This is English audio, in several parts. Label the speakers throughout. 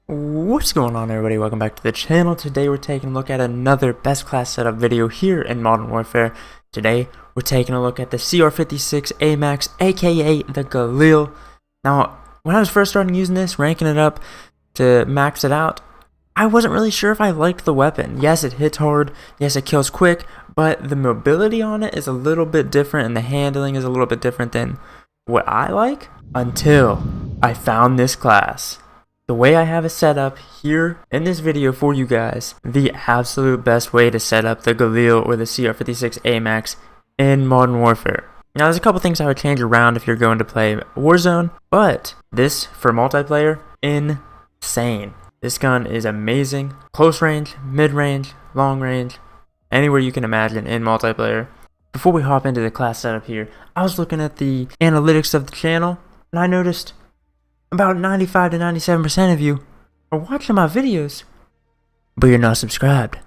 Speaker 1: What's going on, everybody? Welcome back to the channel. Today we're taking a look at another best class setup video here in Modern Warfare. Today we're taking a look at the CR-56 AMAX, aka the GALIL. Now, when I was first starting using this, ranking it up to max it out, I wasn't really sure if I liked the weapon. Yes, it hits hard, yes, it kills quick, but the mobility on it is a little bit different and the handling is a little bit different than what I like until I found this class. The way I have it set up here in this video for you guys, the absolute best way to set up the GALIL or the CR-56 AMAX in Modern Warfare. Now, there's a couple things I would change around if you're going to play Warzone, but this, for multiplayer, insane. This gun is amazing. Close range, mid-range, long range, anywhere you can imagine in multiplayer. Before we hop into the class setup here, I was looking at the analytics of the channel, and I noticed about 95 to 97% of you are watching my videos, but you're not subscribed.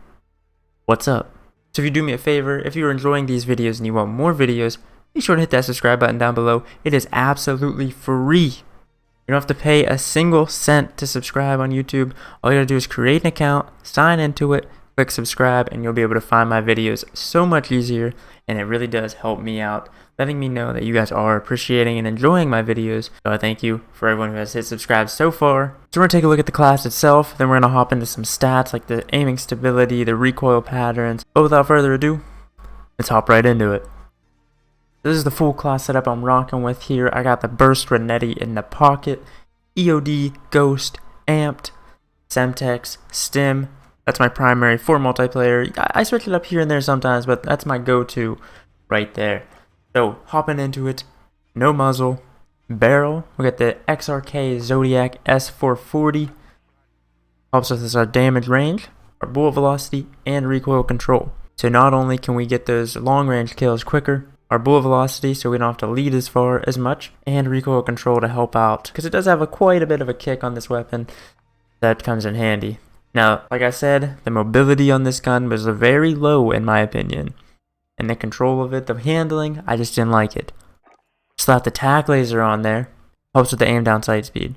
Speaker 1: What's up? So if you do me a favor, if you're enjoying these videos and you want more videos, be sure to hit that subscribe button down below. It is absolutely free. You don't have to pay a single cent to subscribe on YouTube. All you gotta do is create an account, sign into it, click subscribe, and you'll be able to find my videos so much easier, and it really does help me out, letting me know that you guys are appreciating and enjoying my videos. So I thank you for everyone who has hit subscribe so far. So we're going to take a look at the class itself, then we're going to hop into some stats like the aiming stability, the recoil patterns. But without further ado, let's hop right into it. This is the full class setup I'm rocking with here. I got the burst Renetti in the pocket, EOD, Ghost, Amped, Semtex, Stim. That's my primary for multiplayer. I switch it up here and there sometimes, but that's my go-to right there. So, hopping into it, no muzzle, barrel, we got the XRK Zodiac S440, helps us with our damage range, our bullet velocity, and recoil control. So not only can we get those long range kills quicker, our bullet velocity so we don't have to lead as far as much, and recoil control to help out, because it does have quite a bit of a kick on this weapon that comes in handy. Now, like I said, the mobility on this gun was very low in my opinion. And the control of it, the handling, I just didn't like it. Slap the tac laser on there, helps with the aim down sight speed,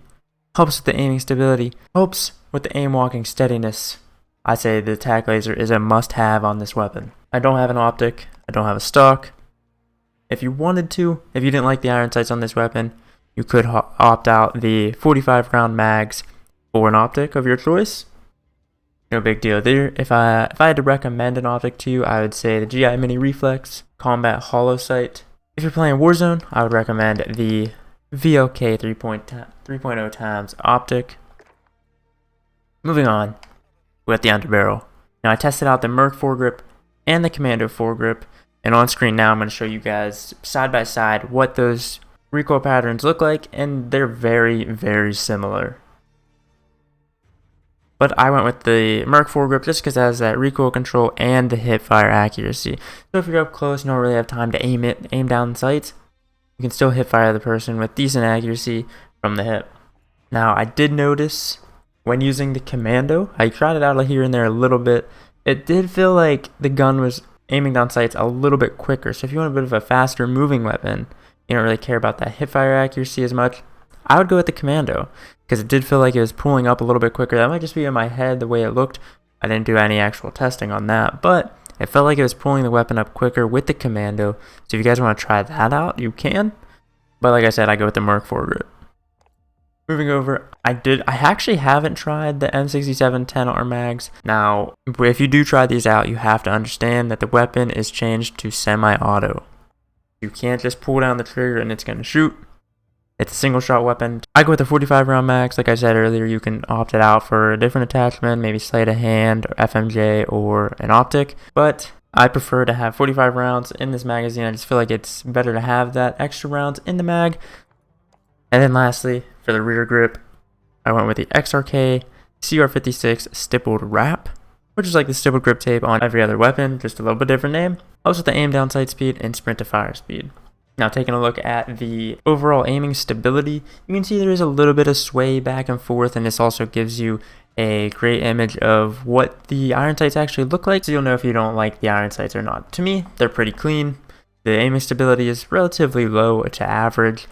Speaker 1: helps with the aiming stability, helps with the aim walking steadiness. I say the tac laser is a must have on this weapon. I don't have an optic, I don't have a stock. If you wanted to, if you didn't like the iron sights on this weapon, you could opt out the 45 round mags or an optic of your choice. No big deal there. If I had to recommend an optic to you, I would say the GI Mini Reflex Combat Hollow Sight. If you're playing Warzone, I would recommend the VLK 3.0 times optic. Moving on, we got the underbarrel. Now I tested out the merc foregrip and the commando foregrip, and on screen now I'm going to show you guys side by side what those recoil patterns look like, and they're very, very similar. But I went with the merc foregrip just because it has that recoil control and the hip fire accuracy. So if you're up close, you don't really have time to aim down sights, you can still hip fire the person with decent accuracy from the hip. Now, I did notice when using the commando, I tried it out here and there a little bit. It did feel like the gun was aiming down sights a little bit quicker. So if you want a bit of a faster moving weapon, you don't really care about that hip fire accuracy as much, I would go with the commando, because it did feel like it was pulling up a little bit quicker. That might just be in my head the way it looked. I didn't do any actual testing on that, but it felt like it was pulling the weapon up quicker with the commando. So if you guys want to try that out, you can. But like I said, I go with the merc foregrip. Moving over, I actually haven't tried the M67 10R mags. Now, if you do try these out, you have to understand that the weapon is changed to semi-auto. You can't just pull down the trigger and it's going to shoot. It's a single shot weapon. I go with the 45 round max. Like I said earlier, you can opt it out for a different attachment, maybe sleight of hand, or FMJ, or an optic. But I prefer to have 45 rounds in this magazine. I just feel like it's better to have that extra rounds in the mag. And then lastly, for the rear grip, I went with the XRK CR-56 stippled wrap, which is like the stippled grip tape on every other weapon, just a little bit different name. Also the aim down sight speed and sprint to fire speed. Now, taking a look at the overall aiming stability, you can see there is a little bit of sway back and forth, and this also gives you a great image of what the iron sights actually look like, so you'll know if you don't like the iron sights or not. To me, they're pretty clean. The aiming stability is relatively low to average.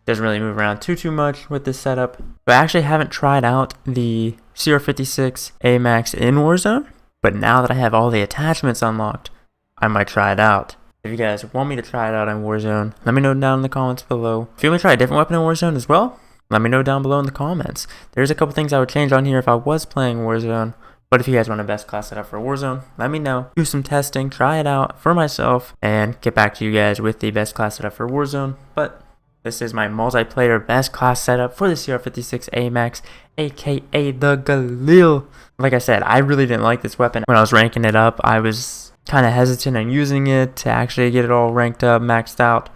Speaker 1: Doesn't really move around too much with this setup. But I actually haven't tried out the CR-56 AMAX in Warzone. But now that I have all the attachments unlocked, I might try it out. If you guys want me to try it out in Warzone, let me know down in the comments below. If you want me to try a different weapon in Warzone as well, let me know down below in the comments. There's a couple things I would change on here if I was playing Warzone. But if you guys want a best class setup for Warzone, let me know. Do some testing, try it out for myself, and get back to you guys with the best class setup for Warzone. But this is my multiplayer best class setup for the CR-56 AMAX, a.k.a. the GALIL. Like I said, I really didn't like this weapon. When I was ranking it up, I was kind of hesitant on using it to actually get it all ranked up, maxed out.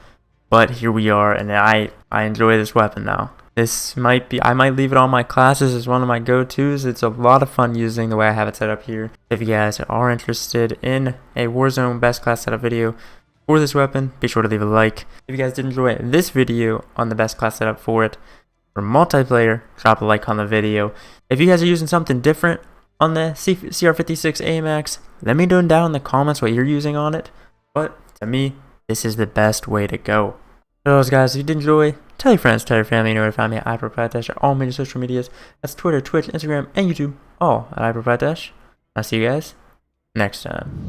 Speaker 1: But here we are, and I enjoy this weapon now. I might leave it on my classes as one of my go-tos. It's a lot of fun using the way I have it set up here. If you guys are interested in a Warzone best class setup video for this weapon, be sure to leave a like. If you guys did enjoy this video on the best class setup for it, for multiplayer, drop a like on the video. If you guys are using something different on the CR-56 AMAX, let me know down in the comments what you're using on it. But to me, this is the best way to go. So guys, if you did enjoy, tell your friends, tell your family. You know where to find me at Pytash on all major social medias. That's Twitter, Twitch, Instagram, and YouTube, all at Pytash. I'll see you guys next time.